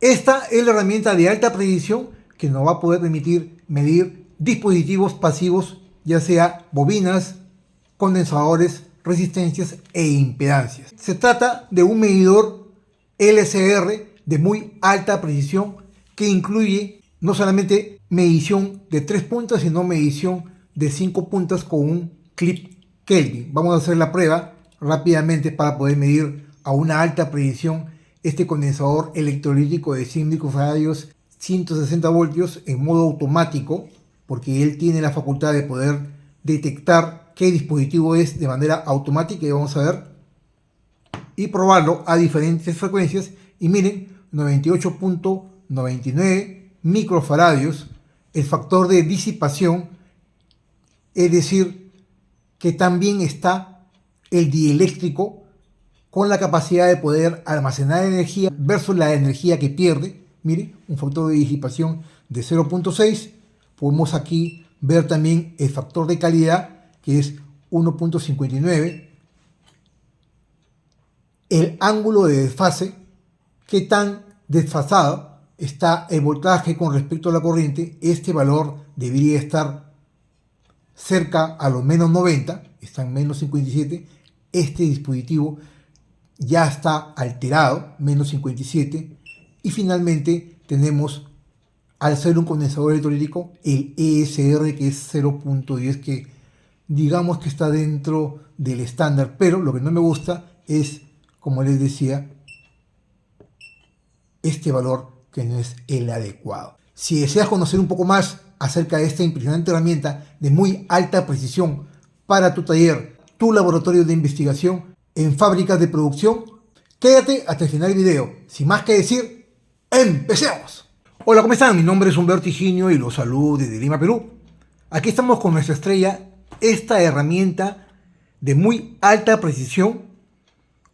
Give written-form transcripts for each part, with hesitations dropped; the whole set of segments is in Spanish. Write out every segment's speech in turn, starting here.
Esta es la herramienta de alta precisión que nos va a poder permitir medir dispositivos pasivos, ya sea bobinas, condensadores, resistencias e impedancias. Se trata de un medidor LCR de muy alta precisión que incluye no solamente medición de 3 puntas, sino medición de 5 puntas con un clip Kelvin. Vamos a hacer la prueba rápidamente para poder medir a una alta precisión este condensador electrolítico de 100 microfarads, 160 voltios en modo automático, porque él tiene la facultad de poder detectar qué dispositivo es de manera automática, y vamos a ver y probarlo a diferentes frecuencias. Y miren, 98.99 microfaradios, el factor de disipación, es decir, que también está el dieléctrico con la capacidad de poder almacenar energía versus la energía que pierde. Miren, un factor de disipación de 0.6. Podemos aquí ver también el factor de calidad, que es 1.59. El ángulo de desfase, qué tan desfasado está el voltaje con respecto a la corriente. Este valor debería estar cerca a los menos 90, está en menos 57. Este dispositivo ya está alterado, menos 57. Y finalmente tenemos, al ser un condensador electrolítico, el ESR, que es 0.10, que digamos que está dentro del estándar, pero lo que no me gusta es, como les decía, este valor que no es el adecuado. Si deseas conocer un poco más acerca de esta impresionante herramienta de muy alta precisión para tu taller, tu laboratorio de investigación en fábricas de producción, quédate hasta el final del video. Sin más que decir, ¡empecemos! Hola, ¿cómo están? Mi nombre es Humberto Higinio y los saludo desde Lima, Perú. Aquí estamos con nuestra estrella, esta herramienta de muy alta precisión,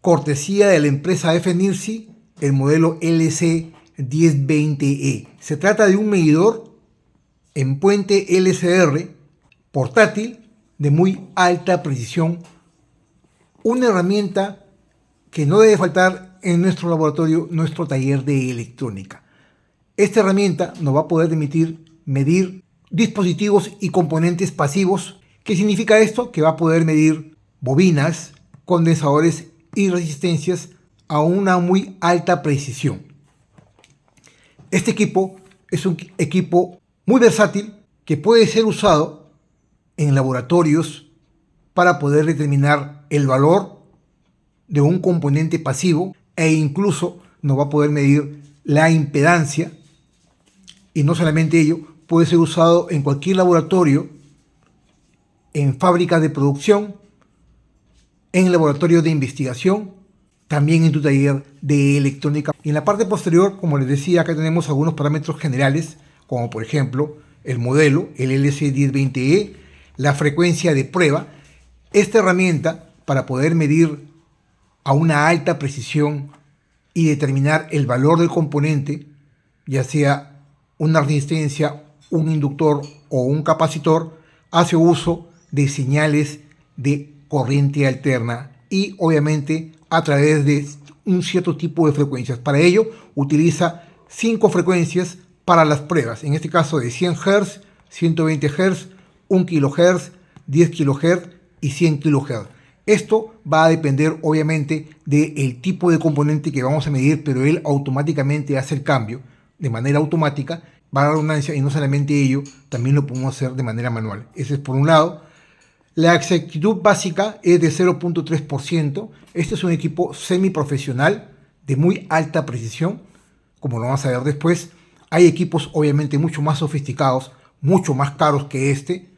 cortesía de la empresa FNIRSI, el modelo LC1020E. Se trata de un medidor en puente LCR portátil de muy alta precisión, una herramienta que no debe faltar en nuestro laboratorio, nuestro taller de electrónica. Esta herramienta nos va a poder permitir medir dispositivos y componentes pasivos. ¿Qué significa esto? Que va a poder medir bobinas, condensadores y resistencias a una muy alta precisión. Este equipo es un equipo muy versátil que puede ser usado en laboratorios para poder determinar el valor de un componente pasivo, e incluso nos va a poder medir la impedancia. Y no solamente ello, puede ser usado en cualquier laboratorio, en fábricas de producción, en laboratorios de investigación, también en tu taller de electrónica. Y en la parte posterior, como les decía, acá tenemos algunos parámetros generales, como por ejemplo el modelo, el LC1020E, la frecuencia de prueba. Esta herramienta, para poder medir a una alta precisión y determinar el valor del componente, ya sea una resistencia, un inductor o un capacitor, hace uso de señales de corriente alterna y obviamente a través de un cierto tipo de frecuencias. Para ello utiliza 5 frecuencias para las pruebas, en este caso de 100 Hz, 120 Hz, 1 kHz, 10 kHz y 100 kHz. Esto va a depender obviamente del tipo de componente que vamos a medir, pero él automáticamente hace el cambio de manera automática, va a la redundancia, y no solamente ello, también lo podemos hacer de manera manual. Ese es por un lado. La exactitud básica es de 0.3%. Este es un equipo semiprofesional de muy alta precisión, como lo vamos a ver después. Hay equipos obviamente mucho más sofisticados, mucho más caros que este,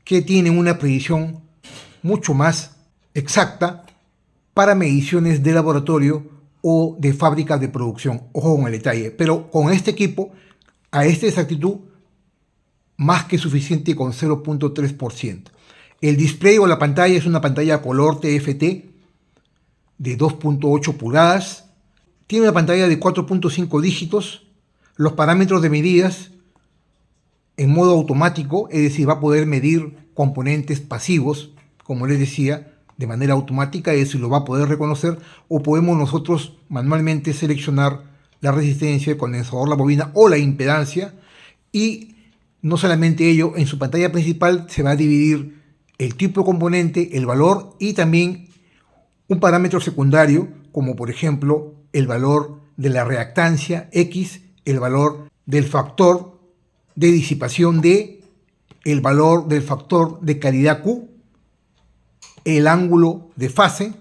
que tienen una precisión mucho más exacta para mediciones de laboratorio o de fábricas de producción. Ojo con el detalle, pero con este equipo, a esta exactitud, más que suficiente con 0.3%. El display o la pantalla es una pantalla color TFT de 2.8 pulgadas. Tiene una pantalla de 4.5 dígitos. Los parámetros de medidas en modo automático, es decir, va a poder medir componentes pasivos, como les decía, de manera automática, es decir, lo va a poder reconocer, o podemos nosotros manualmente seleccionar la resistencia, el condensador, la bobina o la impedancia. Y no solamente ello, en su pantalla principal se va a dividir el tipo de componente, el valor y también un parámetro secundario, como por ejemplo el valor de la reactancia X, el valor del factor de disipación D, el valor del factor de calidad Q, el ángulo de fase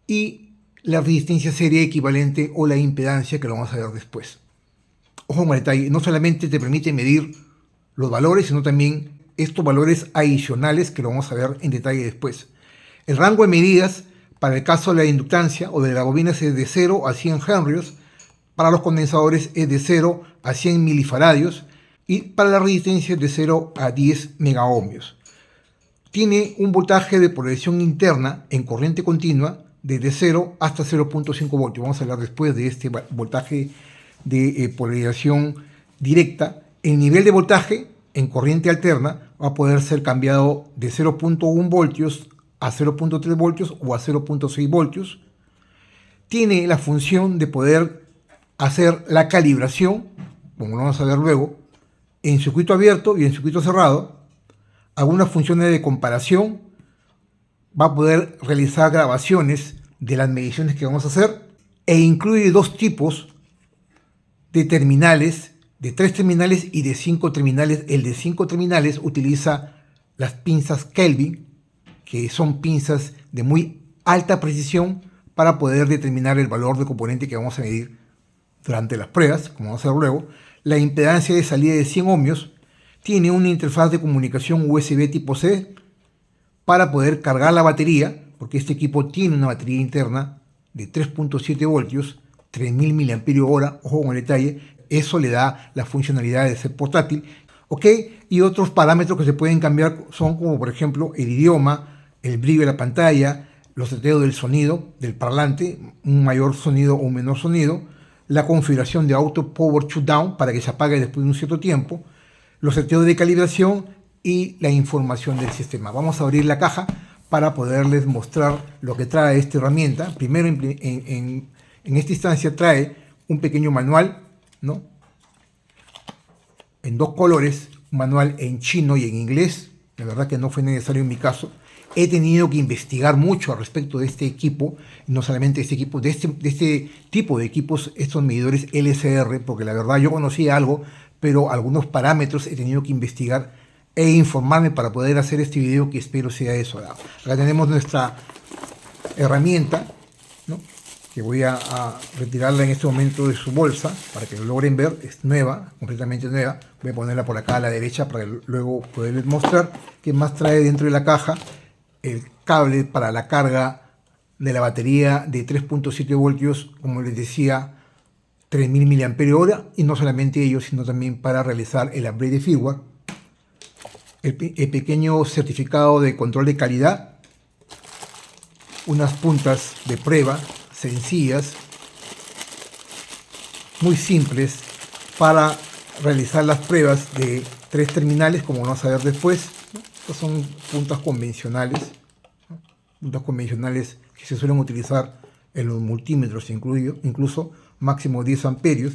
y la resistencia serie equivalente o la impedancia, que lo vamos a ver después. Ojo con el detalle, no solamente te permite medir los valores, sino también estos valores adicionales que lo vamos a ver en detalle después. El rango de medidas para el caso de la inductancia o de la bobina es de 0 a 100 henrios, para los condensadores es de 0 a 100 milifaradios y para la resistencia es de 0 a 10 megaohmios. Tiene un voltaje de polarización interna en corriente continua desde 0 hasta 0.5 voltios. Vamos a hablar después de este voltaje de polarización directa. El nivel de voltaje en corriente alterna va a poder ser cambiado de 0.1 voltios a 0.3 voltios o a 0.6 voltios. Tiene la función de poder hacer la calibración, como lo vamos a ver luego, en circuito abierto y en circuito cerrado. Algunas funciones de comparación, va a poder realizar grabaciones de las mediciones que vamos a hacer e incluye dos tipos de terminales, de 3 terminales y de 5 terminales. El de 5 terminales utiliza las pinzas Kelvin, que son pinzas de muy alta precisión para poder determinar el valor de componente que vamos a medir durante las pruebas, como vamos a ver luego. La impedancia de salida de 100 ohmios tiene una interfaz de comunicación USB tipo C para poder cargar la batería, porque este equipo tiene una batería interna de 3.7 voltios, 3000 mAh, ojo con el detalle, eso le da la funcionalidad de ser portátil, ¿ok? Y otros parámetros que se pueden cambiar son como por ejemplo el idioma, el brillo de la pantalla, los seteos del sonido, del parlante, un mayor sonido o un menor sonido, la configuración de Auto Power Shutdown para que se apague después de un cierto tiempo, los seteos de calibración y la información del sistema. Vamos a abrir la caja para poderles mostrar lo que trae esta herramienta. Primero, en esta instancia trae un pequeño manual, ¿no? En dos colores, un manual en chino y en inglés. La verdad que no fue necesario en mi caso. He tenido que investigar mucho al respecto de este equipo, no solamente de este equipo, de este tipo de equipos, estos medidores LCR, porque la verdad yo conocía algo, pero algunos parámetros he tenido que investigar e informarme para poder hacer este video, que espero sea eso. Acá tenemos nuestra herramienta, ¿no? Que voy a retirarla en este momento de su bolsa para que lo logren ver. Es nueva, completamente nueva. Voy a ponerla por acá a la derecha para que luego poderles mostrar qué más trae dentro de la caja. El cable para la carga de la batería de 3.7 voltios, como les decía, 3000 mAh, y no solamente ello, sino también para realizar el upgrade de firmware. El pequeño certificado de control de calidad, unas puntas de prueba sencillas, muy simples para realizar las pruebas de 3 terminales, como vamos a ver después. Estas son puntas convencionales, ¿no? Puntas convencionales que se suelen utilizar en los multímetros, incluso máximo 10 amperios.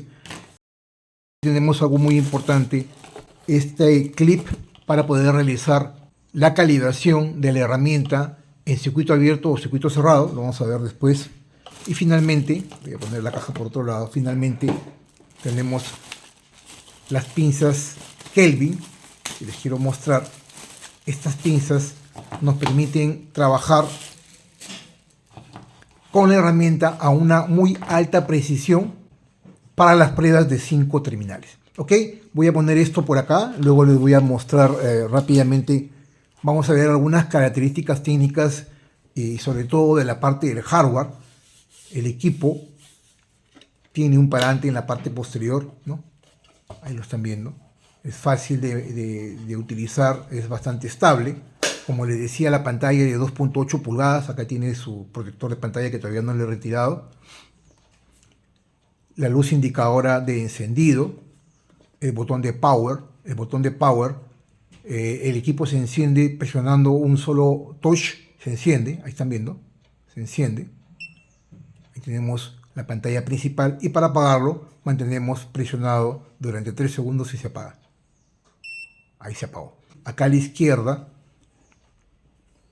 Tenemos algo muy importante, este clip para poder realizar la calibración de la herramienta en circuito abierto o circuito cerrado, lo vamos a ver después. Y finalmente, voy a poner la caja por otro lado, finalmente tenemos las pinzas Kelvin, que les quiero mostrar. Estas pinzas nos permiten trabajar con la herramienta a una muy alta precisión para las pruebas de 5 terminales. Ok, voy a poner esto por acá, luego les voy a mostrar rápidamente. Vamos a ver algunas características técnicas y sobre todo de la parte del hardware. El equipo tiene un parante en la parte posterior, ¿no? Ahí lo están viendo. Es fácil de utilizar, es bastante estable. Como les decía, la pantalla de 2.8 pulgadas, acá tiene su protector de pantalla que todavía no le he retirado. La luz indicadora de encendido, el botón de power, el equipo se enciende presionando un solo touch, se enciende, ahí están viendo, se enciende. Ahí tenemos la pantalla principal, y para apagarlo mantenemos presionado durante 3 segundos y se apaga. Ahí se apagó. Acá a la izquierda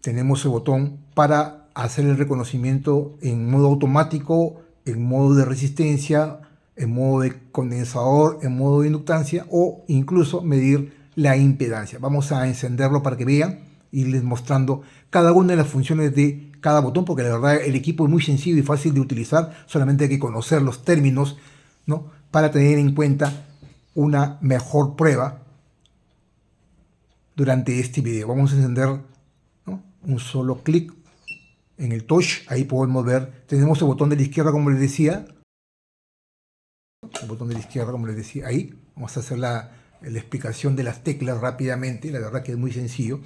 tenemos el botón para hacer el reconocimiento en modo automático, en modo de resistencia, en modo de condensador, en modo de inductancia, o incluso medir la impedancia. Vamos a encenderlo para que vean, irles mostrando cada una de las funciones de cada botón, porque la verdad el equipo es muy sencillo y fácil de utilizar, solamente hay que conocer los términos, ¿no?, para tener en cuenta una mejor prueba durante este video. Vamos a encender, ¿no?, un solo clic en el touch. Ahí podemos ver, tenemos el botón de la izquierda, como les decía, el botón de la izquierda, como les decía, ahí. Vamos a hacer la explicación de las teclas rápidamente, la verdad que es muy sencillo.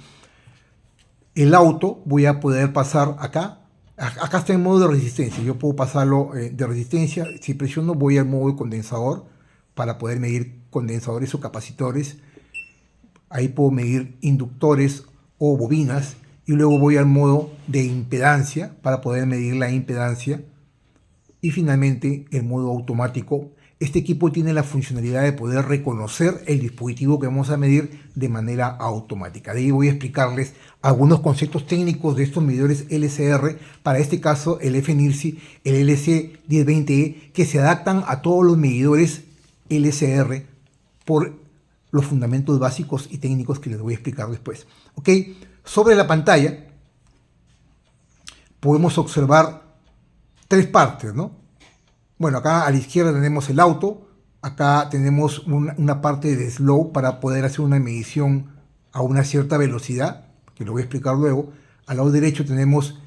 El auto, voy a poder pasar acá. Acá está en modo de resistencia, yo puedo pasarlo de resistencia. Si presiono voy al modo de condensador para poder medir condensadores o capacitores. Ahí puedo medir inductores o bobinas, y luego voy al modo de impedancia para poder medir la impedancia, y finalmente el modo automático. Este equipo tiene la funcionalidad de poder reconocer el dispositivo que vamos a medir de manera automática. De ahí voy a explicarles algunos conceptos técnicos de estos medidores LCR, para este caso el FNIRSI, el LC1020E, que se adaptan a todos los medidores LCR por los fundamentos básicos y técnicos que les voy a explicar después. ¿Ok? Sobre la pantalla podemos observar tres partes, ¿no? Bueno, acá a la izquierda tenemos el auto, acá tenemos una parte de slow para poder hacer una medición a una cierta velocidad, que lo voy a explicar luego. Al lado derecho tenemos,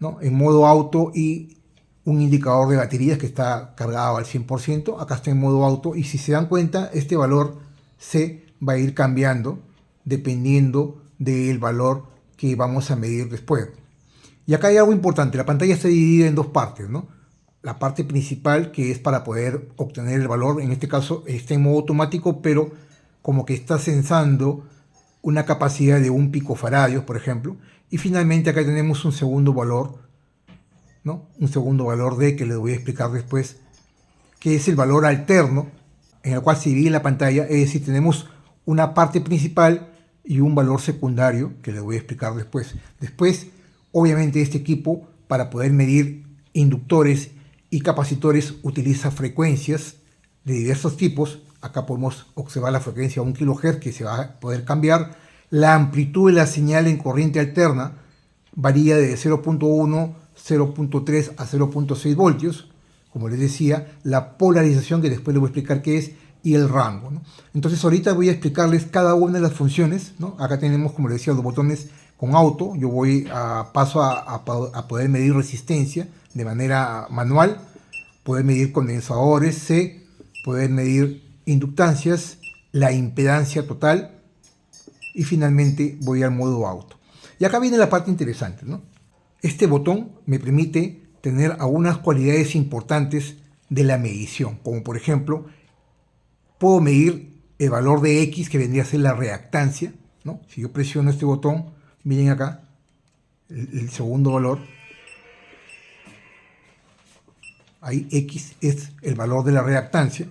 ¿no?, en modo auto, y un indicador de baterías que está cargado al 100%. Acá está en modo auto, y si se dan cuenta, este valor se va a ir cambiando dependiendo del valor que vamos a medir después. Y acá hay algo importante, la pantalla está dividida en dos partes, ¿no? La parte principal, que es para poder obtener el valor, en este caso está en modo automático, pero como que está censando una capacidad de 1 picofaradios, por ejemplo. Y finalmente acá tenemos un segundo valor, ¿no?, un segundo valor D, que les voy a explicar después, que es el valor alterno, en el cual se divide la pantalla. Es decir, tenemos una parte principal y un valor secundario, que les voy a explicar después. Después, obviamente, este equipo, para poder medir inductores y capacitores, utiliza frecuencias de diversos tipos. Acá podemos observar la frecuencia a 1 kHz, que se va a poder cambiar. La amplitud de la señal en corriente alterna varía de 0.1, 0.3 a 0.6 voltios. Como les decía, la polarización, que después les voy a explicar qué es, y el rango, ¿no? Entonces ahorita voy a explicarles cada una de las funciones, ¿no? Acá tenemos, como les decía, los botones con auto. Yo voy paso a poder medir resistencia de manera manual, poder medir condensadores, C, poder medir inductancias, la impedancia total, y finalmente voy al modo auto. Y acá viene la parte interesante, ¿no? Este botón me permite tener algunas cualidades importantes de la medición, como por ejemplo, puedo medir el valor de X, que vendría a ser la reactancia, ¿no? Si yo presiono este botón, miren acá, el segundo valor, ahí X es el valor de la reactancia,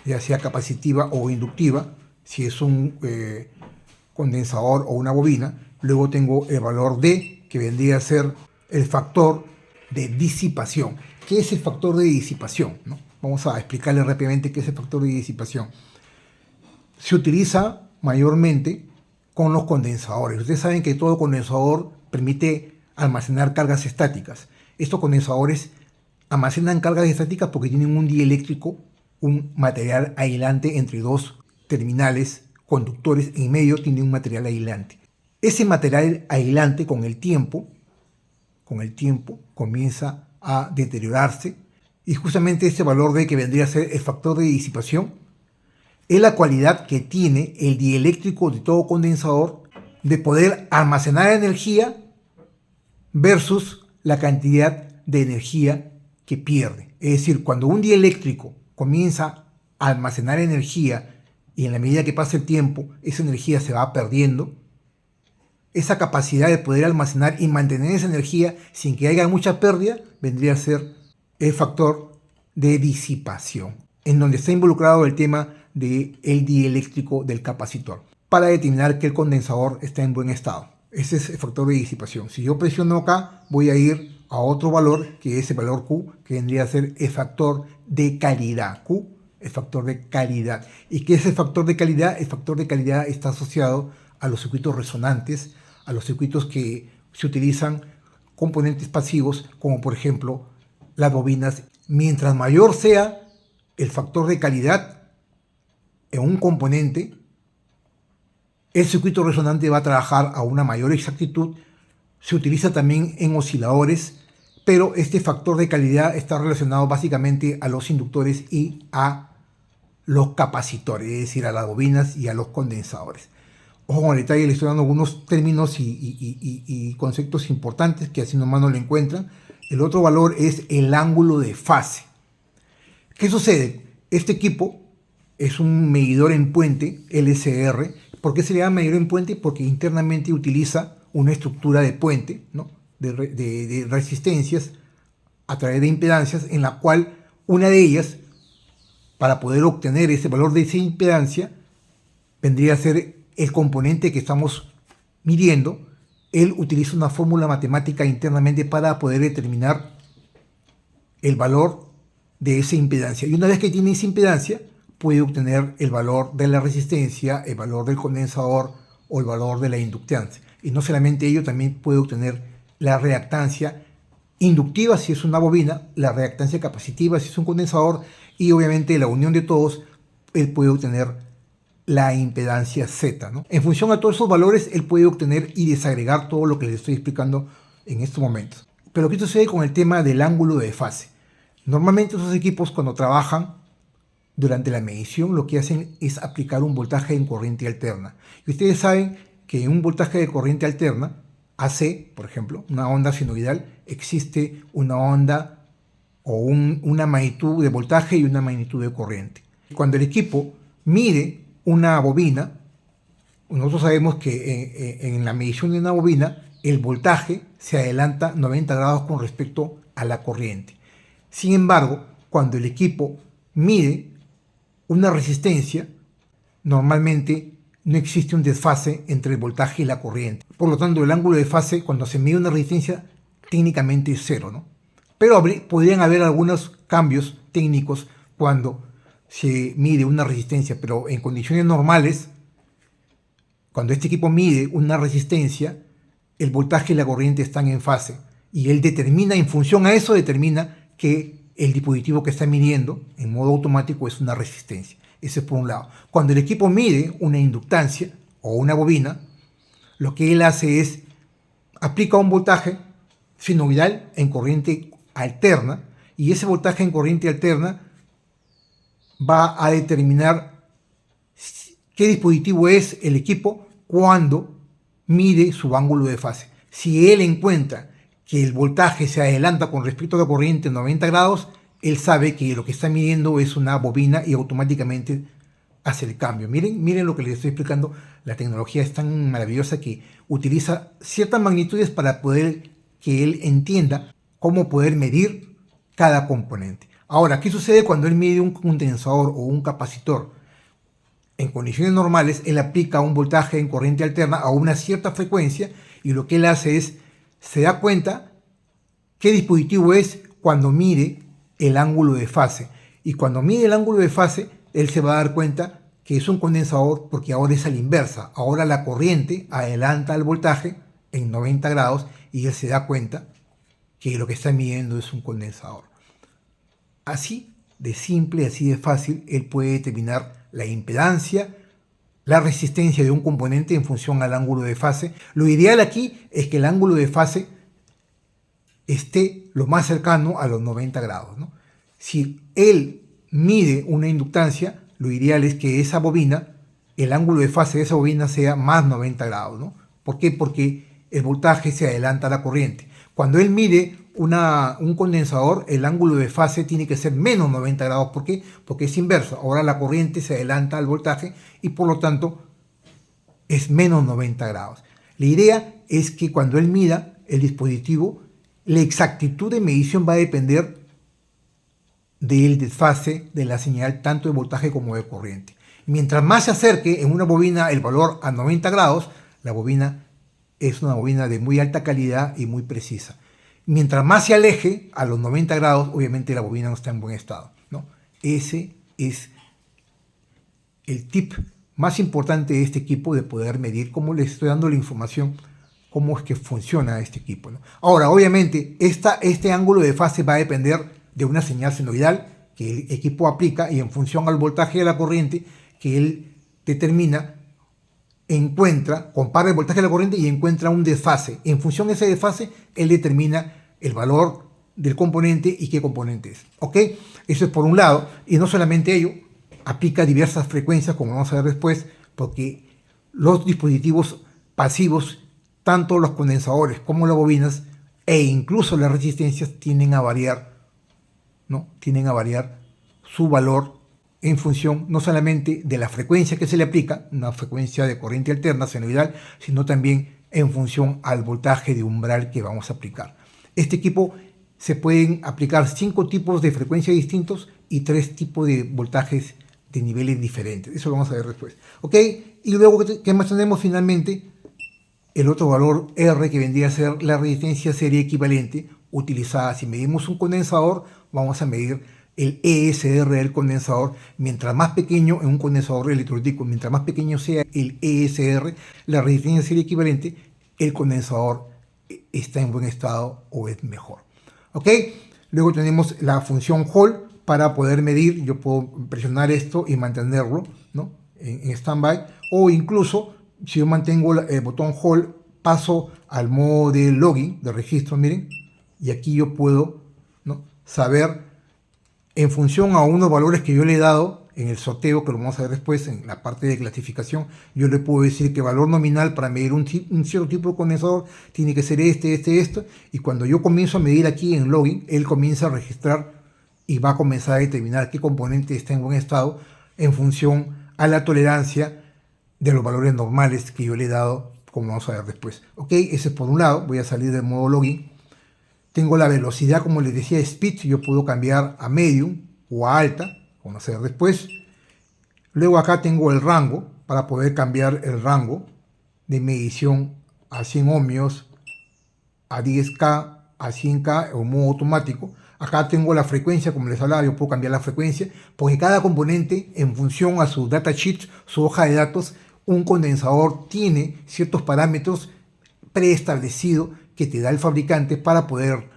ya sea capacitiva o inductiva, si es un condensador o una bobina. Luego tengo el valor D, que vendría a ser el factor de disipación. ¿Qué es el factor de disipación, no? Vamos a explicarles rápidamente qué es el factor de disipación. Se utiliza mayormente con los condensadores. Ustedes saben que todo condensador permite almacenar cargas estáticas. Estos condensadores almacenan cargas estáticas porque tienen un dieléctrico, un material aislante entre dos terminales conductores. En medio tiene un material aislante. Ese material aislante con el tiempo comienza a deteriorarse, y justamente este valor D, que vendría a ser el factor de disipación, es la cualidad que tiene el dieléctrico de todo condensador de poder almacenar energía versus la cantidad de energía que pierde. Es decir, cuando un dieléctrico comienza a almacenar energía y en la medida que pasa el tiempo esa energía se va perdiendo, esa capacidad de poder almacenar y mantener esa energía sin que haya mucha pérdida vendría a ser el factor de disipación, en donde está involucrado el tema del dieléctrico del capacitor, para determinar que el condensador está en buen estado. Ese es el factor de disipación. Si yo presiono acá, voy a ir a otro valor, que es el valor Q, que vendría a ser el factor de calidad. Q, el factor de calidad. ¿Y qué es el factor de calidad? El factor de calidad está asociado a los circuitos resonantes, a los circuitos que se utilizan componentes pasivos, como por ejemplo las bobinas. Mientras mayor sea el factor de calidad en un componente, el circuito resonante va a trabajar a una mayor exactitud. Se utiliza también en osciladores, pero este factor de calidad está relacionado básicamente a los inductores y a los capacitores, es decir, a las bobinas y a los condensadores. Ojo con el detalle, le estoy dando algunos términos y conceptos importantes que así nomás no lo encuentran. El otro valor es el ángulo de fase. ¿Qué sucede? Este equipo es un medidor en puente LCR. ¿Por qué se le llama medidor en puente? Porque internamente utiliza una estructura de puente, ¿no? de resistencias a través de impedancias, en la cual una de ellas, para poder obtener ese valor de esa impedancia, vendría a ser el componente que estamos midiendo. Él utiliza una fórmula matemática internamente para poder determinar el valor de esa impedancia. Y una vez que tiene esa impedancia, puede obtener el valor de la resistencia, el valor del condensador o el valor de la inductancia. Y no solamente ello, también puede obtener la reactancia inductiva si es una bobina, la reactancia capacitiva si es un condensador, y obviamente la unión de todos, él puede obtener la impedancia Z, ¿no? En función a todos esos valores, él puede obtener y desagregar todo lo que les estoy explicando en estos momentos. Pero ¿qué sucede con el tema del ángulo de fase? Normalmente esos equipos, cuando trabajan durante la medición, lo que hacen es aplicar un voltaje en corriente alterna. Y ustedes saben que en un voltaje de corriente alterna, AC, por ejemplo, una onda sinoidal, existe una onda o una magnitud de voltaje y una magnitud de corriente. Cuando el equipo mide una bobina, nosotros sabemos que en la medición de una bobina, el voltaje se adelanta 90 grados con respecto a la corriente. Sin embargo, cuando el equipo mide una resistencia, normalmente no existe un desfase entre el voltaje y la corriente. Por lo tanto, el ángulo de fase cuando se mide una resistencia técnicamente es cero, ¿no? Pero podrían haber algunos cambios técnicos cuando se mide una resistencia, pero en condiciones normales, cuando este equipo mide una resistencia, el voltaje y la corriente están en fase y él determina, en función a eso, determina que el dispositivo que está midiendo en modo automático es una resistencia. Ese es por un lado. Cuando el equipo mide una inductancia o una bobina, lo que él hace es aplica un voltaje sinoidal en corriente alterna, y ese voltaje en corriente alterna va a determinar qué dispositivo es el equipo cuando mide su ángulo de fase. Si él encuentra que el voltaje se adelanta con respecto a la corriente en 90 grados, él sabe que lo que está midiendo es una bobina y automáticamente hace el cambio. Miren lo que les estoy explicando. La tecnología es tan maravillosa que utiliza ciertas magnitudes para poder que él entienda cómo poder medir cada componente. Ahora, ¿qué sucede cuando él mide un condensador o un capacitor? En condiciones normales, él aplica un voltaje en corriente alterna a una cierta frecuencia, y lo que él hace es, se da cuenta qué dispositivo es cuando mide el ángulo de fase. Y cuando mide el ángulo de fase, él se va a dar cuenta que es un condensador, porque ahora es a la inversa. Ahora la corriente adelanta el voltaje en 90 grados y él se da cuenta que lo que está midiendo es un condensador. Así de simple, así de fácil, él puede determinar la impedancia, la resistencia de un componente en función al ángulo de fase. Lo ideal aquí es que el ángulo de fase esté lo más cercano a los 90 grados, ¿no? Si él mide una inductancia, lo ideal es que esa bobina, el ángulo de fase de esa bobina sea más 90 grados, ¿no? ¿Por qué? Porque el voltaje se adelanta a la corriente. Cuando él mide un condensador, el ángulo de fase tiene que ser menos 90 grados. ¿Por qué? Porque es inverso. Ahora la corriente se adelanta al voltaje y por lo tanto es menos 90 grados. La idea es que cuando él mida el dispositivo, la exactitud de medición va a depender del desfase de la señal tanto de voltaje como de corriente. Mientras más se acerque en una bobina el valor a 90 grados, la bobina es una bobina de muy alta calidad y muy precisa. Mientras más se aleje a los 90 grados, obviamente la bobina no está en buen estado, ¿no? Ese es el tip más importante de este equipo, de poder medir, cómo les estoy dando la información, cómo es que funciona este equipo, ¿no? Ahora, obviamente, este ángulo de fase va a depender de una señal senoidal que el equipo aplica, y en función al voltaje de la corriente que él determina, compara el voltaje de la corriente y encuentra un desfase. En función de ese desfase, él determina el valor del componente y qué componente es. ¿Ok? Eso es por un lado. Y no solamente ello, aplica diversas frecuencias, como vamos a ver después, porque los dispositivos pasivos, tanto los condensadores como las bobinas, e incluso las resistencias, tienden a variar, ¿no? Tienden a variar su valor en función no solamente de la frecuencia que se le aplica, una frecuencia de corriente alterna senoidal, sino también en función al voltaje de umbral que vamos a aplicar. Este equipo se pueden aplicar 5 tipos de frecuencias distintos y 3 tipos de voltajes de niveles diferentes. Eso lo vamos a ver después. ¿Ok? Y luego, ¿qué más tenemos finalmente? El otro valor R, que vendría a ser la resistencia serie equivalente utilizada. Si medimos un condensador, vamos a medir el ESR del condensador. Mientras más pequeño, en un condensador electrolítico, mientras más pequeño sea el ESR, la resistencia serie equivalente, el condensador está en buen estado o es mejor. ¿Ok? Luego tenemos la función Hall para poder medir. Yo puedo presionar esto y mantenerlo, ¿no?, en standby, o incluso si yo mantengo el botón Hold, paso al modo de login, de registro, miren, y aquí yo puedo, ¿no?, saber, en función a unos valores que yo le he dado en el sorteo, que lo vamos a ver después en la parte de clasificación, yo le puedo decir que el valor nominal para medir un cierto tipo de condensador tiene que ser esto, y cuando yo comienzo a medir aquí en login, él comienza a registrar y va a comenzar a determinar qué componente está en buen estado en función a la tolerancia de los valores normales que yo le he dado, como vamos a ver después. Ok, ese es por un lado. Voy a salir del modo login. Tengo la velocidad, como les decía, speed. Yo puedo cambiar a medium o a alta, como vamos a ver después. Luego acá tengo el rango, para poder cambiar el rango de medición a 100 ohmios, a 10K, a 100K o modo automático. Acá tengo la frecuencia, como les hablaba, yo puedo cambiar la frecuencia, porque cada componente, en función a su datasheet, su hoja de datos, un condensador tiene ciertos parámetros preestablecidos que te da el fabricante para poder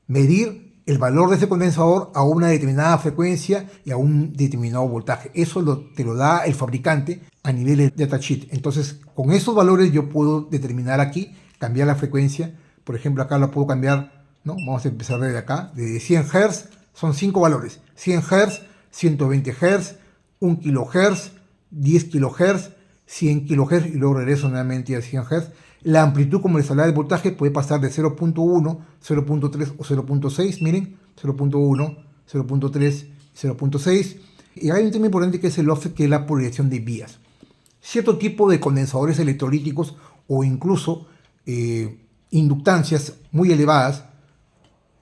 medir el valor de ese condensador a una determinada frecuencia y a un determinado voltaje. Eso te lo da el fabricante a nivel de datasheet. Entonces, con esos valores yo puedo determinar aquí, cambiar la frecuencia. Por ejemplo, acá la puedo cambiar, ¿no? Vamos a empezar desde acá, de 100 Hz, son 5 valores: 100 Hz, 120 Hz, 1 kHz, 10 kHz, 100 kHz, y luego regreso nuevamente a 100 Hz. La amplitud, como les hablaba, del voltaje puede pasar de 0.1, 0.3 o 0.6, miren, 0.1, 0.3, 0.6. Y hay un tema importante que es el offset, que es la polarización de vías. Cierto tipo de condensadores electrolíticos o incluso inductancias muy elevadas,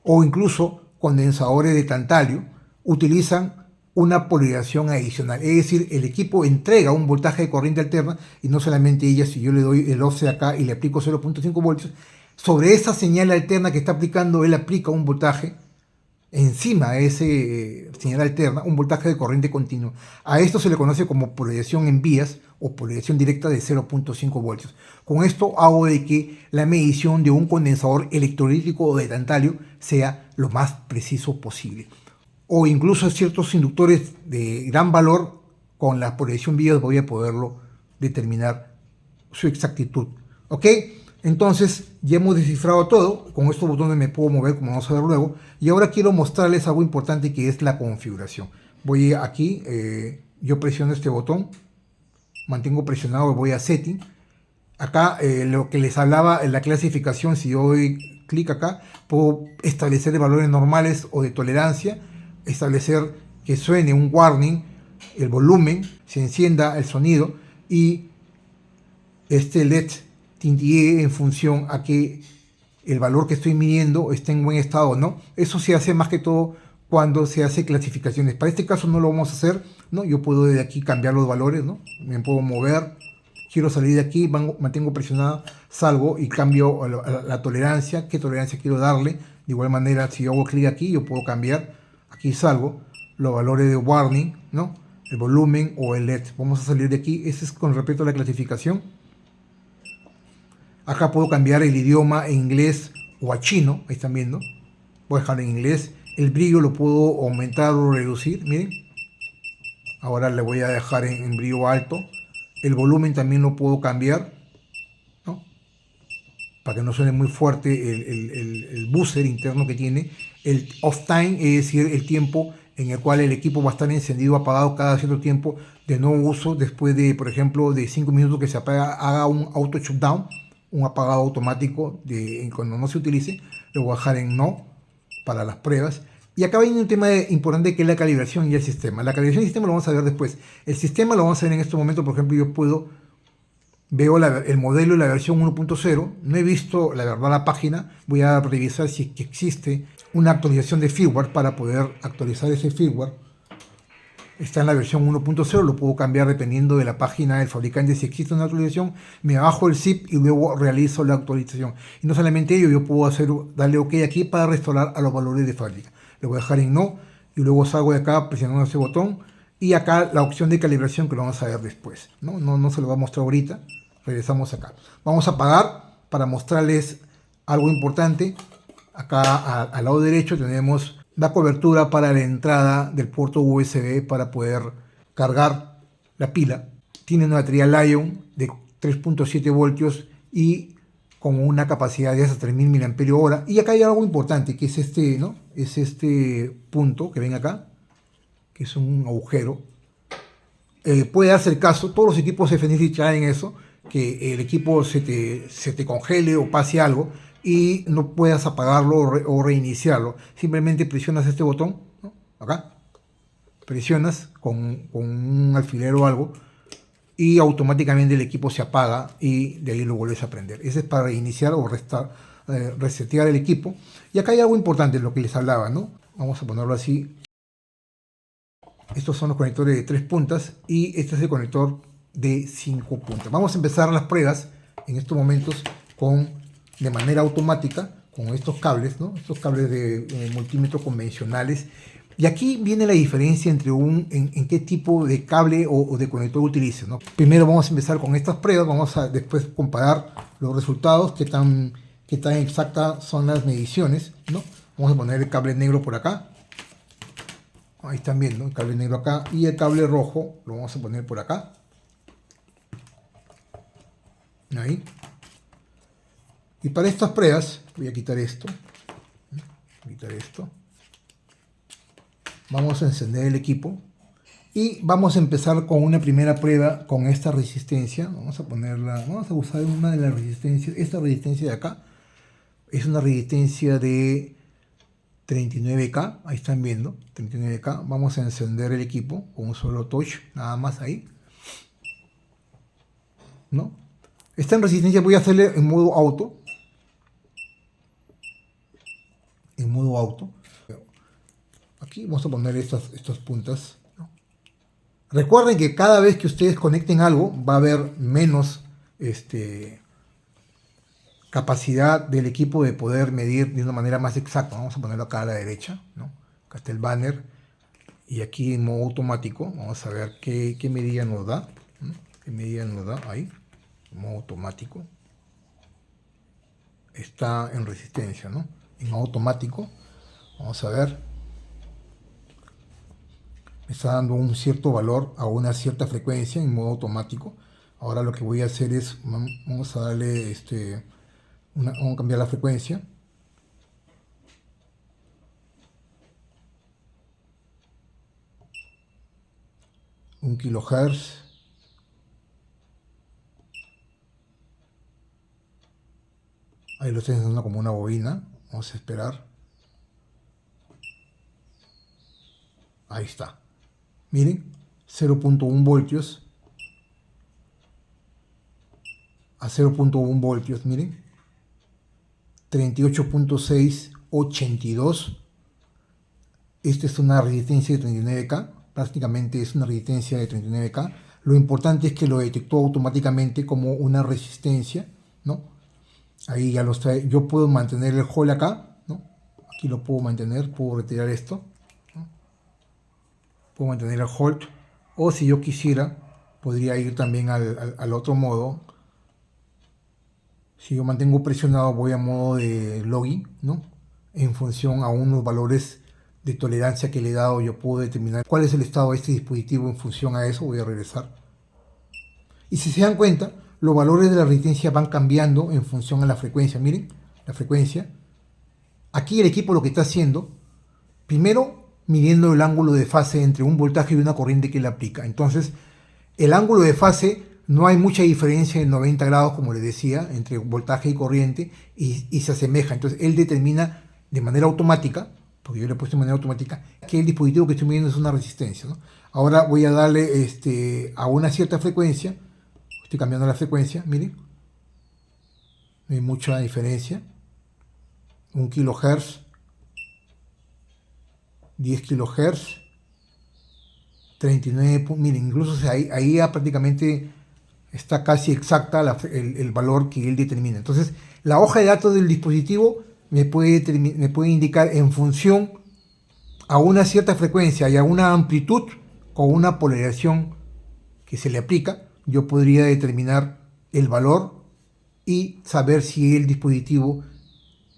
o incluso condensadores de tantalio, utilizan una polarización adicional. Es decir, el equipo entrega un voltaje de corriente alterna, y no solamente ella. Si yo le doy el offset acá y le aplico 0.5 voltios, sobre esa señal alterna que está aplicando, él aplica un voltaje encima de ese señal alterna, un voltaje de corriente continua. A esto se le conoce como polarización en vías o polarización directa de 0.5 voltios. Con esto hago de que la medición de un condensador electrolítico o de tantalio sea lo más preciso posible. O incluso ciertos inductores de gran valor, con la polarización vías voy a poderlo determinar su exactitud. ¿Ok? Entonces ya hemos descifrado todo. Con estos botones me puedo mover, como vamos a ver luego. Y ahora quiero mostrarles algo importante, que es la configuración. Voy aquí, yo presiono este botón, mantengo presionado, voy a Setting. Acá lo que les hablaba en la clasificación, si yo doy clic acá, puedo establecer valores normales o de tolerancia, establecer que suene un warning, el volumen, se encienda el sonido, y este LED tintee en función a que el valor que estoy midiendo esté en buen estado o no. Eso se hace más que todo cuando se hace clasificaciones. Para este caso no lo vamos a hacer, ¿no? Yo puedo desde aquí cambiar los valores, ¿no? Me puedo mover, quiero salir de aquí, mantengo presionada, salgo y cambio la tolerancia, qué tolerancia quiero darle. De igual manera, si yo hago clic aquí, yo puedo cambiar, aquí salgo, los valores de warning, ¿no? El volumen o el LED. Vamos a salir de aquí, ese es con respecto a la clasificación. Acá puedo cambiar el idioma a inglés o a chino, ahí están viendo. Voy a dejar en inglés. El brillo lo puedo aumentar o reducir, miren. Ahora le voy a dejar en brillo alto. El volumen también lo puedo cambiar, ¿no? Para que no suene muy fuerte el buzzer interno que tiene. El off time, es decir, el tiempo en el cual el equipo va a estar encendido o apagado cada cierto tiempo de no uso, después de, por ejemplo, de 5 minutos que se apaga, haga un auto shutdown, un apagado automático cuando no se utilice. Lo voy a dejar en no para las pruebas. Y acá viene un tema importante que es la calibración y el sistema. La calibración y el sistema lo vamos a ver después. El sistema lo vamos a ver en este momento. Por ejemplo, yo veo el modelo y la versión 1.0. No he visto, la verdad, la página. Voy a revisar si existe una actualización de firmware para poder actualizar ese firmware. Está en la versión 1.0, lo puedo cambiar dependiendo de la página del fabricante. Si existe una actualización, me bajo el zip y luego realizo la actualización. Y no solamente ello, yo puedo darle OK aquí para restaurar a los valores de fábrica. Le voy a dejar en no y luego salgo de acá presionando ese botón. Y acá la opción de calibración que lo vamos a ver después. No se lo va a mostrar ahorita. Regresamos acá. Vamos a apagar para mostrarles algo importante. Acá al lado derecho tenemos la cobertura para la entrada del puerto USB para poder cargar la pila. Tiene una batería Lion de 3.7 voltios y con una capacidad de hasta 3000 mAh. Y acá hay algo importante que es este, ¿no? Es este punto que ven acá, que es un agujero. Puede darse el caso, todos los equipos FNC traen eso, que el equipo se te congele o pase algo y no puedas apagarlo o reiniciarlo. Simplemente presionas este botón, ¿no? Acá, presionas con un alfiler o algo y automáticamente el equipo se apaga y de ahí lo vuelves a prender. Ese es para reiniciar o resetear el equipo. Y acá hay algo importante, lo que les hablaba, ¿no? Vamos a ponerlo así. Estos son los conectores de 3 puntas y este es el conector de 5 puntas. Vamos a empezar las pruebas en estos momentos de manera automática con estos cables, ¿no? Estos cables de multímetro convencionales. Y aquí viene la diferencia entre en qué tipo de cable o de conector utilice, ¿no? Primero vamos a empezar con estas pruebas, vamos a después comparar los resultados, qué tan exactas son las mediciones, ¿no? Vamos a poner el cable negro por acá. Ahí están viendo el cable negro acá y el cable rojo lo vamos a poner por acá. Ahí. Y para estas pruebas, voy a quitar esto. Vamos a encender el equipo y vamos a empezar con una primera prueba con esta resistencia. Vamos a usar una de las resistencias. Esta resistencia de acá es una resistencia de 39K, ahí están viendo, 39K. Vamos a encender el equipo con un solo touch, nada más ahí, ¿no? Esta en resistencia voy a hacerle en modo auto. Aquí vamos a poner estas puntas, ¿no? Recuerden que cada vez que ustedes conecten algo va a haber menos capacidad del equipo de poder medir de una manera más exacta. Vamos a ponerlo acá a la derecha, ¿no? Acá está el banner y aquí en modo automático vamos a ver qué medida nos da, ¿no? ¿Qué medida nos da? Ahí, en modo automático. Está en resistencia, ¿no? En automático, vamos a ver. Me está dando un cierto valor a una cierta frecuencia en modo automático. Ahora lo que voy a hacer es, vamos a darle vamos a cambiar la frecuencia. Un kilohertz. Ahí lo estoy haciendo como una bobina. Vamos a esperar. Ahí está. Miren, 0.1 voltios a 0.1 voltios, miren. 38.682. Esta es una resistencia de 39K, prácticamente es una resistencia de 39K. Lo importante es que lo detectó automáticamente como una resistencia, ¿no? Ahí ya lo está. Yo puedo mantener el hold acá, ¿no? Aquí lo puedo mantener, puedo retirar esto, ¿no? Puedo mantener el hold, o si yo quisiera, podría ir también al otro modo. Si yo mantengo presionado, voy a modo de login, ¿no? En función a unos valores de tolerancia que le he dado, yo puedo determinar cuál es el estado de este dispositivo. En función a eso voy a regresar. Y si se dan cuenta, los valores de la resistencia van cambiando en función a la frecuencia. Miren, la frecuencia. Aquí el equipo lo que está haciendo, primero midiendo el ángulo de fase entre un voltaje y una corriente que le aplica. Entonces, el ángulo de fase, no hay mucha diferencia en 90 grados, como les decía, entre voltaje y corriente, y se asemeja. Entonces, él determina de manera automática, porque yo le he puesto de manera automática, que el dispositivo que estoy midiendo es una resistencia, ¿no? Ahora voy a darle a una cierta frecuencia. Estoy cambiando la frecuencia, miren. No hay mucha diferencia. 1 kHz, 10 kHz, 39, miren, incluso ahí ya prácticamente está casi exacta el valor que él determina. Entonces, la hoja de datos del dispositivo me puede indicar en función a una cierta frecuencia y a una amplitud con una polarización que se le aplica, yo podría determinar el valor y saber si el dispositivo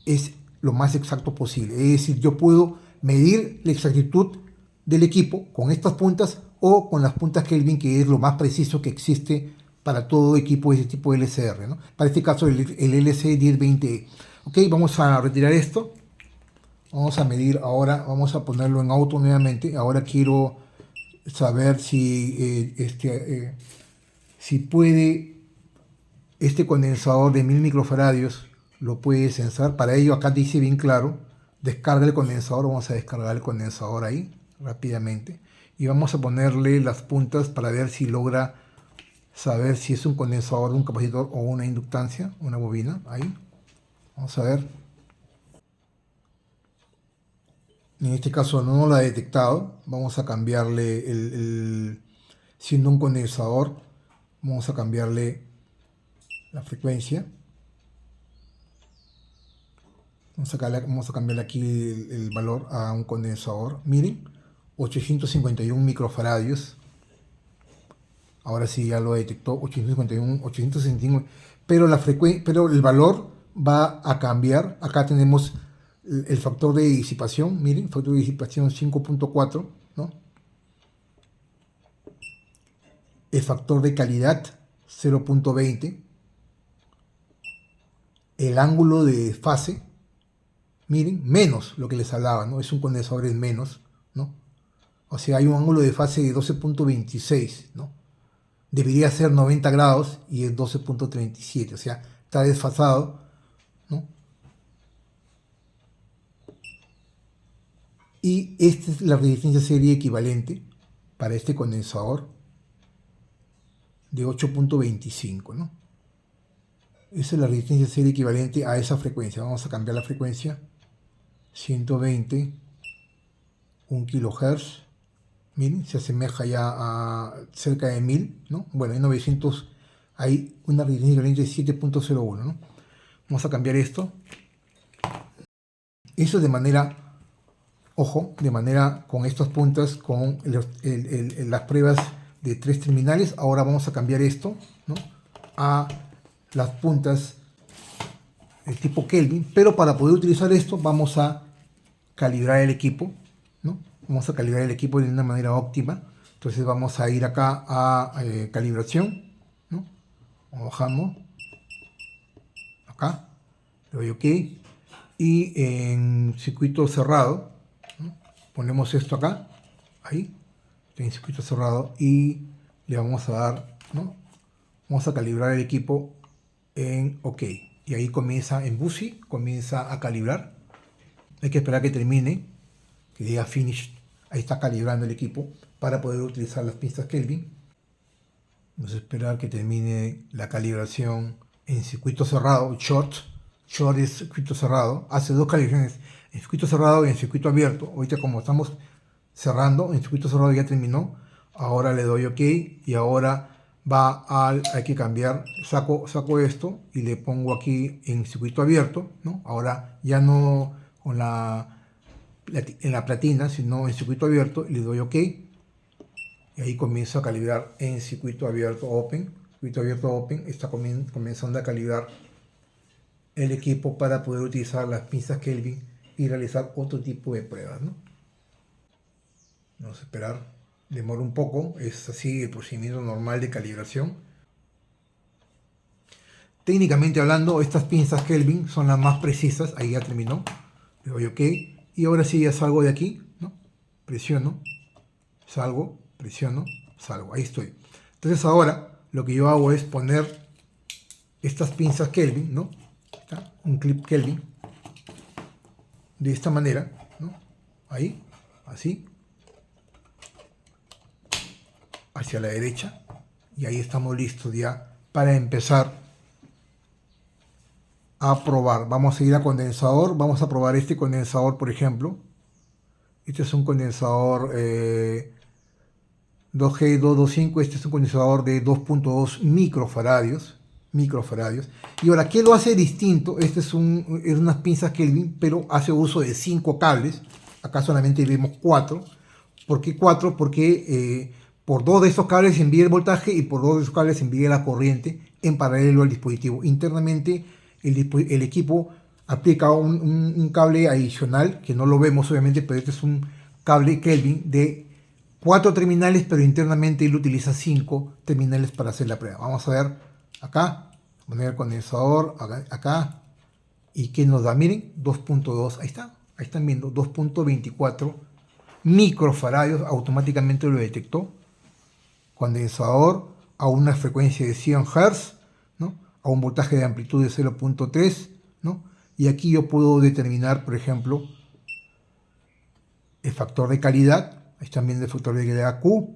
es lo más exacto posible. Es decir, yo puedo medir la exactitud del equipo con estas puntas o con las puntas Kelvin, que es lo más preciso que existe para todo equipo de ese tipo de LCR, ¿no? Para este caso el LC1020E. Ok, vamos a retirar esto. Vamos a medir ahora, vamos a ponerlo en auto nuevamente. Ahora quiero saber si puede este condensador de 1000 microfaradios, lo puede censar. Para ello acá dice bien claro, descarga el condensador. Vamos a descargar el condensador ahí rápidamente y vamos a ponerle las puntas para ver si logra saber si es un condensador, un capacitor o una inductancia, una bobina. Ahí vamos a ver. En este caso no lo ha detectado. Vamos a cambiarle siendo un condensador, vamos a cambiarle la frecuencia. Vamos a cambiarle aquí el valor a un condensador. Miren, 851 microfaradios. Ahora sí ya lo detectó, 851, 869. Pero el valor va a cambiar. Acá tenemos el factor de disipación. Miren, factor de disipación 5.4, ¿no? El factor de calidad 0.20. El ángulo de fase, miren, menos lo que les hablaba, ¿no? Es un condensador en menos, ¿no? O sea, hay un ángulo de fase de 12.26, ¿no? Debería ser 90 grados y es 12.37, o sea, está desfasado, ¿no? Y esta es la resistencia serie equivalente para este condensador de 8.25, ¿no? Esa es la resistencia serie equivalente a esa frecuencia. Vamos a cambiar la frecuencia. 120, 1 kHz. Miren, se asemeja ya a cerca de 1000, ¿no? Bueno, en 900 hay una resistencia equivalente de 7.01, ¿no? Vamos a cambiar esto. Eso de manera, ojo, de manera con estas puntas, con las pruebas de 3 terminales. Ahora vamos a cambiar esto, ¿no? A las puntas de tipo Kelvin, pero para poder utilizar esto vamos a calibrar el equipo, ¿no? Vamos a calibrar el equipo de una manera óptima. Entonces vamos a ir acá a calibración, ¿no? Bajamos acá, le doy OK y en circuito cerrado, ¿no? Ponemos esto acá, ahí, en circuito cerrado, y le vamos a dar, ¿no? Vamos a calibrar el equipo en OK. Y ahí comienza en BUSI, comienza a calibrar. Hay que esperar que termine, que diga Finish. Ahí está calibrando el equipo para poder utilizar las pistas Kelvin. Vamos a esperar que termine la calibración en circuito cerrado, short, short es circuito cerrado, hace dos calibraciones en circuito cerrado y en circuito abierto. Ahorita como estamos cerrando, en circuito cerrado ya terminó, ahora le doy OK y ahora hay que cambiar, saco esto y le pongo aquí en circuito abierto, ¿no? Ahora ya no con en la platina, sino en circuito abierto, y le doy OK y ahí comienzo a calibrar en circuito abierto Open. Circuito abierto Open está comenzando a calibrar el equipo para poder utilizar las pinzas Kelvin y realizar otro tipo de pruebas, ¿no? Vamos a esperar, demora un poco, es así el procedimiento normal de calibración. Técnicamente hablando, estas pinzas Kelvin son las más precisas. Ahí ya terminó, le doy OK y ahora sí ya salgo de aquí, ¿no? Presiono, salgo, presiono, salgo, ahí estoy. Entonces ahora lo que yo hago es poner estas pinzas Kelvin, ¿no? Un clip Kelvin de esta manera, ¿no? Ahí, así, hacia la derecha, y ahí estamos listos ya para empezar a probar. Vamos a ir a condensador, vamos a probar este condensador, por ejemplo. Este es un condensador 2G225, este es un condensador de 2.2 microfaradios. Y ahora, ¿qué lo hace distinto? Este es unas pinzas Kelvin, pero hace uso de 5 cables. Acá solamente vemos 4. ¿Por qué 4? Porque por 2 de estos cables se envía el voltaje y por 2 de esos cables se envía la corriente en paralelo al dispositivo. Internamente el equipo aplica un cable adicional, que no lo vemos obviamente, pero este es un cable Kelvin de 4 terminales, pero internamente él utiliza 5 terminales para hacer la prueba. Vamos a ver acá, poner el condensador acá, y que nos da, miren, 2.2, ahí está, ahí están viendo, 2.24 microfaradios, automáticamente lo detectó. Condensador a una frecuencia de 100 Hz, ¿no? A un voltaje de amplitud de 0.3, ¿no? Y aquí yo puedo determinar, por ejemplo, el factor de calidad. Ahí están viendo el factor de calidad Q.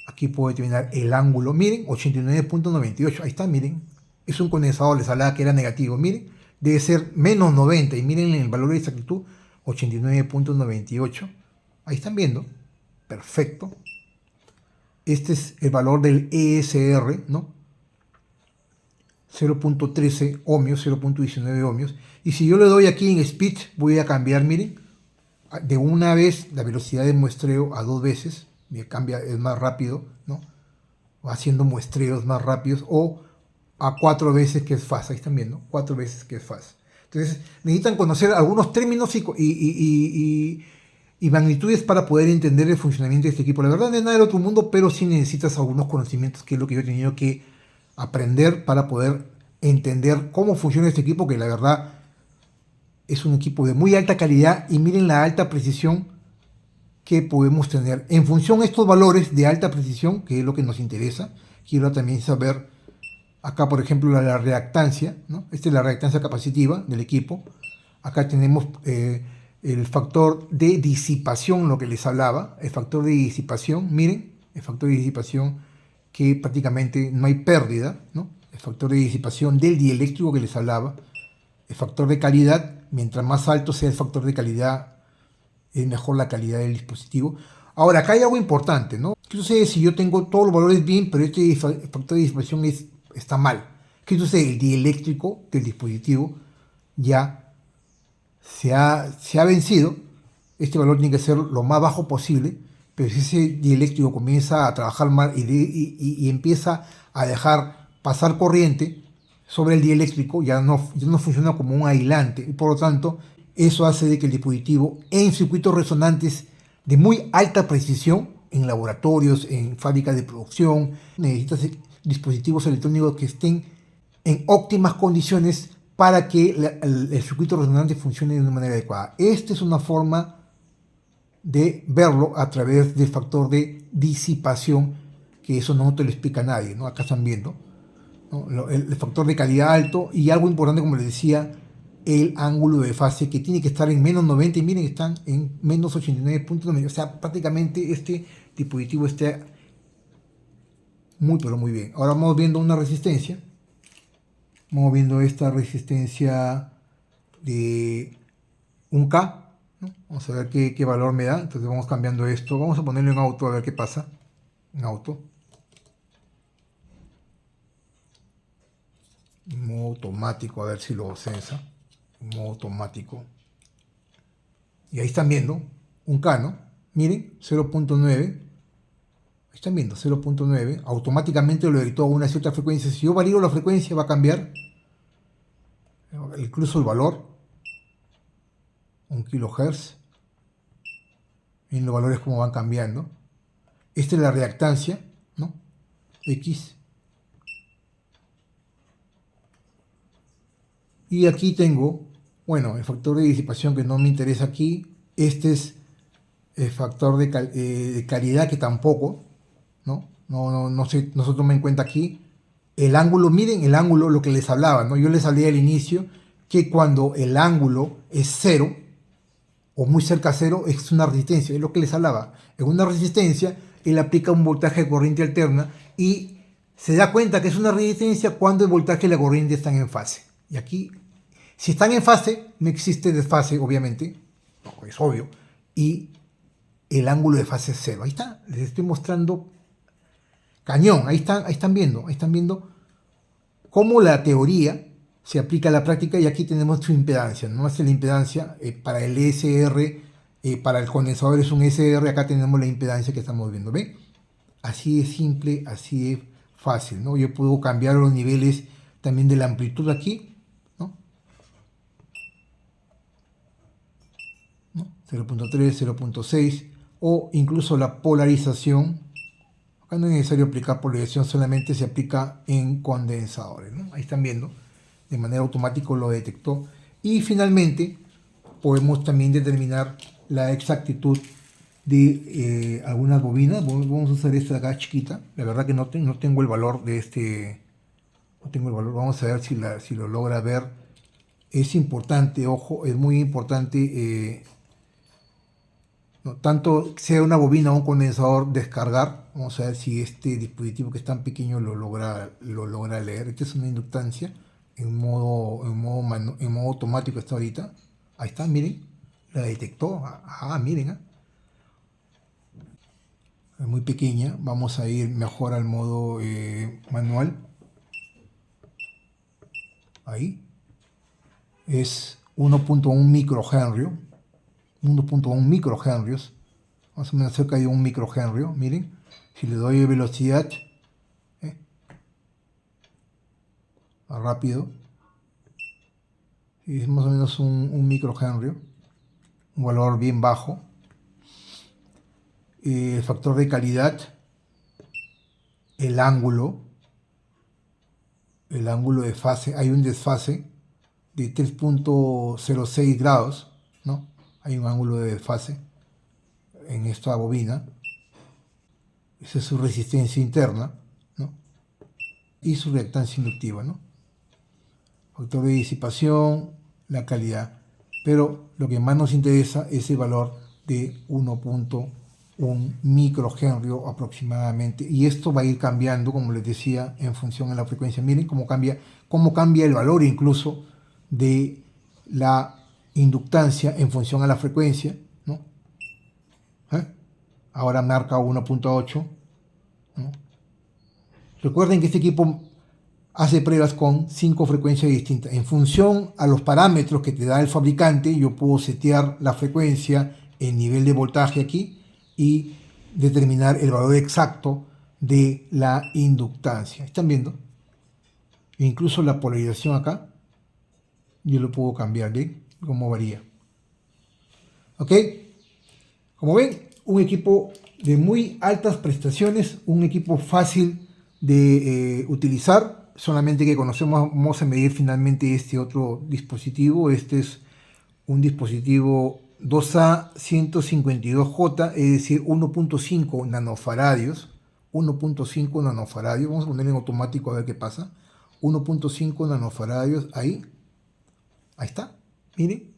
Aquí puedo determinar el ángulo. Miren, 89.98. Ahí está, miren. Es un condensador, les hablaba que era negativo. Miren, debe ser menos 90. Y miren el valor de exactitud, 89.98. Ahí están viendo. Perfecto. Este es el valor del ESR, ¿no? 0.13 ohmios, 0.19 ohmios. Y si yo le doy aquí en speed, voy a cambiar, miren, de una vez la velocidad de muestreo a 2 veces. Me cambia, es más rápido, ¿no? Va haciendo muestreos más rápidos, o a 4 veces que es fast. Ahí están viendo, 4 veces que es fast. Entonces necesitan conocer algunos términos y magnitudes para poder entender el funcionamiento de este equipo. La verdad no es nada del otro mundo, pero sí necesitas algunos conocimientos, que es lo que yo he tenido que aprender para poder entender cómo funciona este equipo, que la verdad es un equipo de muy alta calidad. Y miren la alta precisión que podemos tener. En función de estos valores de alta precisión, que es lo que nos interesa, quiero también saber acá, por ejemplo, la reactancia, ¿no? Esta es la reactancia capacitiva del equipo. Acá tenemos el factor de disipación, lo que les hablaba, el factor de disipación, miren, el factor de disipación, que prácticamente no hay pérdida, ¿no? El factor de disipación del dieléctrico que les hablaba, el factor de calidad, mientras más alto sea el factor de calidad, es mejor la calidad del dispositivo. Ahora, acá hay algo importante, ¿no? ¿Qué sucede si yo tengo todos los valores bien, pero este factor de disipación está mal? ¿Qué sucede? El dieléctrico del dispositivo ya se ha vencido. Este valor tiene que ser lo más bajo posible, pero si ese dieléctrico comienza a trabajar mal y empieza a dejar pasar corriente sobre el dieléctrico, ya no funciona como un aislante, y por lo tanto eso hace de que el dispositivo, en circuitos resonantes de muy alta precisión, en laboratorios, en fábricas de producción, necesitas dispositivos electrónicos que estén en óptimas condiciones para que el circuito resonante funcione de una manera adecuada. Esta es una forma de verlo a través del factor de disipación, que eso no te lo explica nadie, ¿no? Acá están viendo, ¿no? El factor de calidad alto, y algo importante, como les decía, el ángulo de fase, que tiene que estar en menos 90, y miren, están en menos 89.9, o sea, prácticamente este dispositivo está muy, pero muy bien. Ahora vamos viendo una resistencia. Vamos viendo esta resistencia de 1K, ¿no? Vamos a ver qué valor me da. Entonces vamos cambiando esto. Vamos a ponerlo en auto a ver qué pasa. En auto. En modo automático, a ver si lo sensa. En modo automático. Y ahí están viendo 1K, ¿no? Miren, 0.9. Están viendo 0.9. Automáticamente lo editó a una cierta frecuencia. Si yo varío la frecuencia va a cambiar incluso el valor. 1 kHz. Miren los valores como van cambiando. Esta es la reactancia, ¿no? X. Y aquí tengo, bueno, el factor de disipación que no me interesa aquí. Este es el factor de claridad que tampoco, ¿no? No se toma en cuenta aquí. El ángulo, miren el ángulo, lo que les hablaba, ¿no? Yo les hablé al inicio que cuando el ángulo es cero, o muy cerca a cero, es una resistencia, es lo que les hablaba. En una resistencia, él aplica un voltaje de corriente alterna y se da cuenta que es una resistencia cuando el voltaje y la corriente están en fase. Y aquí, si están en fase, no existe desfase, obviamente, no, es obvio, y el ángulo de fase es cero. Ahí está, les estoy mostrando cañón, ahí están viendo cómo la teoría se aplica a la práctica y aquí tenemos su impedancia, ¿no? Esta es la impedancia para el ESR, para el condensador es un ESR, acá tenemos la impedancia que estamos viendo, ¿ven? Así es simple, así es fácil, ¿no? Yo puedo cambiar los niveles también de la amplitud aquí, ¿no? 0.3, 0.6 o incluso la polarización. Acá no es necesario aplicar polarización, solamente se aplica en condensadores, ¿no? Ahí están viendo, de manera automática lo detectó. Y finalmente podemos también determinar la exactitud de algunas bobinas. Vamos a usar esta de acá chiquita. La verdad que no tengo el valor de este. No tengo el valor. Vamos a ver si lo logra ver. Es importante, ojo, es muy importante. No, tanto sea una bobina o un condensador descargar. Vamos a ver si este dispositivo que es tan pequeño lo logra leer. Esta es una inductancia en modo automático está ahorita. Ahí está, miren. La detectó. Miren. Es muy pequeña. Vamos a ir mejor al modo manual. Ahí. Es 1.1 microhenrio. 1.1 microhenrios. Más o menos cerca de 1 microhenrio. Miren. Si le doy velocidad. Más rápido. Es más o menos un microhenrio. Un valor bien bajo. El factor de calidad. El ángulo de fase. Hay un desfase de 3.06 grados, ¿no? Hay un ángulo de desfase en esta bobina. Esa es su resistencia interna, ¿no? Y su reactancia inductiva, ¿no? Factor de disipación, la calidad. Pero lo que más nos interesa es el valor de 1.1 microhenrio aproximadamente. Y esto va a ir cambiando, como les decía, en función de la frecuencia. Miren cómo cambia el valor incluso de la inductancia en función a la frecuencia, ¿no? Ahora marca 1.8, ¿no? Recuerden que este equipo hace pruebas con 5 frecuencias distintas. En función a los parámetros que te da el fabricante, yo puedo setear la frecuencia, el nivel de voltaje aquí y determinar el valor exacto de la inductancia. ¿Están viendo? Incluso la polarización acá, yo lo puedo cambiar, ¿ven? Cómo varía. ¿Ok? Como ven, un equipo de muy altas prestaciones, un equipo fácil de utilizar, solamente que vamos a medir finalmente este otro dispositivo. Este es un dispositivo 2A152J, es decir, 1.5 nanofaradios. 1.5 nanofaradios, vamos a poner en automático a ver qué pasa. 1.5 nanofaradios, ahí está, miren,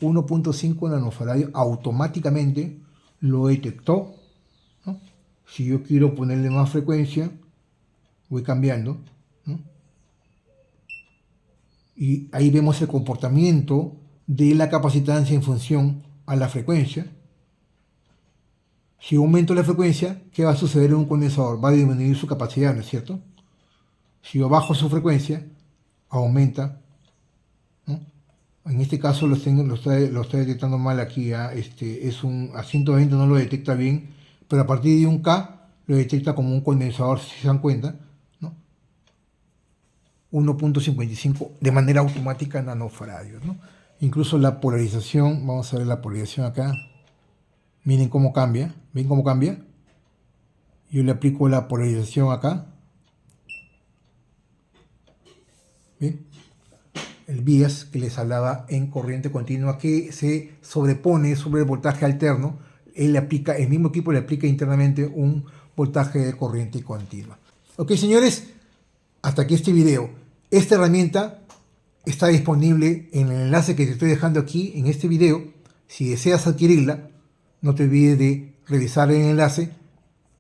1.5 nanofaradios automáticamente lo detectó, ¿no? Si yo quiero ponerle más frecuencia, voy cambiando, ¿no? y ahí vemos el comportamiento de la capacitancia en función a la frecuencia. Si aumento la frecuencia, ¿qué va a suceder en un condensador? Va a disminuir su capacidad, ¿no es cierto? Si yo bajo su frecuencia, aumenta, ¿no? En este caso lo estoy detectando mal aquí, ¿eh? A 120 no lo detecta bien, pero a partir de un K lo detecta como un condensador, si se dan cuenta, ¿no? 1.55 de manera automática nanofaradios, ¿no? Incluso la polarización, vamos a ver la polarización acá. Miren cómo cambia, ¿ven cómo cambia? Yo le aplico la polarización acá. ¿Ven? El bias que les hablaba en corriente continua que se sobrepone sobre el voltaje alterno. Él le aplica, el mismo equipo le aplica internamente un voltaje de corriente continua. Ok, señores, hasta aquí este video. Esta herramienta está disponible en el enlace que te estoy dejando aquí en este video. Si deseas adquirirla, no te olvides de revisar el enlace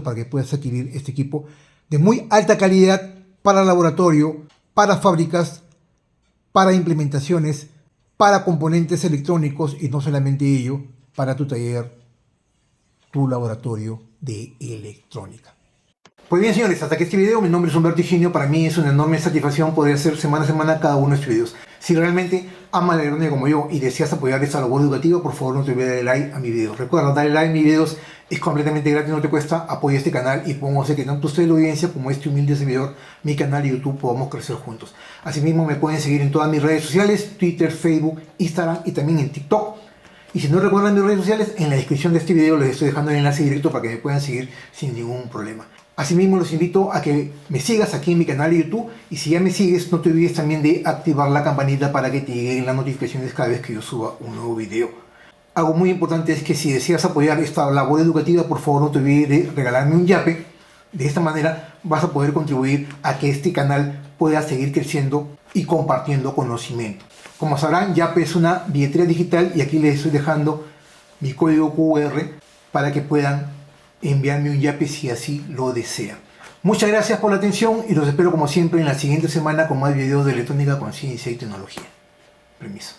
para que puedas adquirir este equipo de muy alta calidad para laboratorio, para fábricas, para implementaciones, para componentes electrónicos y no solamente ello, para tu taller, tu laboratorio de electrónica. Pues bien, señores, hasta aquí este video. Mi nombre es Humberto Higinio. Para mí es una enorme satisfacción poder hacer semana a semana cada uno de estos videos. Si realmente amas la electrónica como yo y deseas apoyar esta labor educativa, por favor no te olvides de darle like a mi video. Recuerda, darle like a mis videos es completamente gratis, no te cuesta. Apoya este canal y podemos hacer que tanto usted, la audiencia, como este humilde servidor, mi canal y YouTube, podamos crecer juntos. Asimismo, me pueden seguir en todas mis redes sociales, Twitter, Facebook, Instagram y también en TikTok. Y si no recuerdan mis redes sociales, en la descripción de este video les estoy dejando el enlace directo para que me puedan seguir sin ningún problema. Asimismo, los invito a que me sigas aquí en mi canal de YouTube y si ya me sigues, no te olvides también de activar la campanita para que te lleguen las notificaciones cada vez que yo suba un nuevo video. Algo muy importante es que si deseas apoyar esta labor educativa, por favor no te olvides de regalarme un yape. De esta manera vas a poder contribuir a que este canal pueda seguir creciendo y compartiendo conocimiento. Como sabrán, Yape es una billetera digital y aquí les estoy dejando mi código QR para que puedan enviarme un yape si así lo desean. Muchas gracias por la atención y los espero como siempre en la siguiente semana con más videos de electrónica, conciencia y tecnología. Permiso.